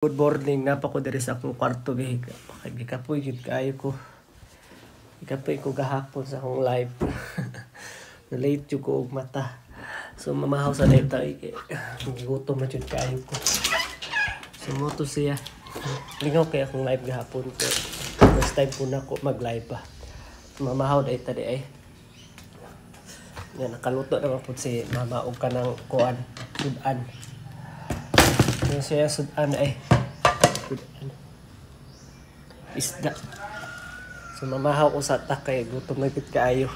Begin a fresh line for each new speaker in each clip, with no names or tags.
Good morning, napa ko diri sa akong kwarto gihiga. Gikapoy gid kaayo ko. Gikapoy ko gahapon sa akong live. Na-late jud ko og mata. So mamahaw sa live tayo. Gigutom na jud kaayo ko. So mo to siya. Lingaw kay akong live gahapon ko. First time ko na ko mag-live pa. Mamahaw dai tadi ay. Yan nakaluto naman po si mama og kanang kuan, sudan. Yung siya sudan ay sudan. Isda. So mamahaw ko sa takay, gutom na gid kaayo.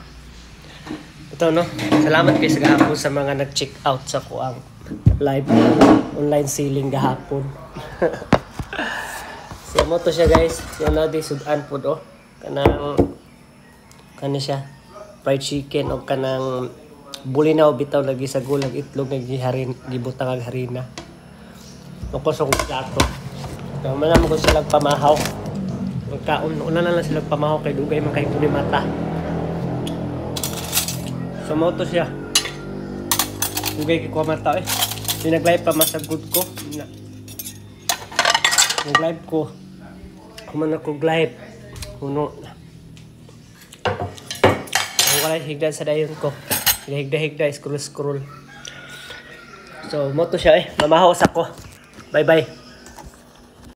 Ito no, salamat kayo sa gahapon sa mga nag-check out sa kuang live online selling gahapon. So mo to siya guys, yung na di sudan po do. Kanang siya fried chicken o kanang bulinaw bitaw lagi sa gulang itlog nga gibutang ang harina. Tapos ang plato. Kaya malaman ko silang pamahaw. Magkaon, una na lang silang pamahaw kay dugay man kay ni mata. So mo to siya. Dugay kay ko mata eh. Pinag-live pa masagod ko. Nag-live ko. Kuman ako live. Kuno. Ang wala higdan sa dayon ko. Higda-higda, scroll. So mo to siya eh. Mamahaw sa ko. Bye-bye.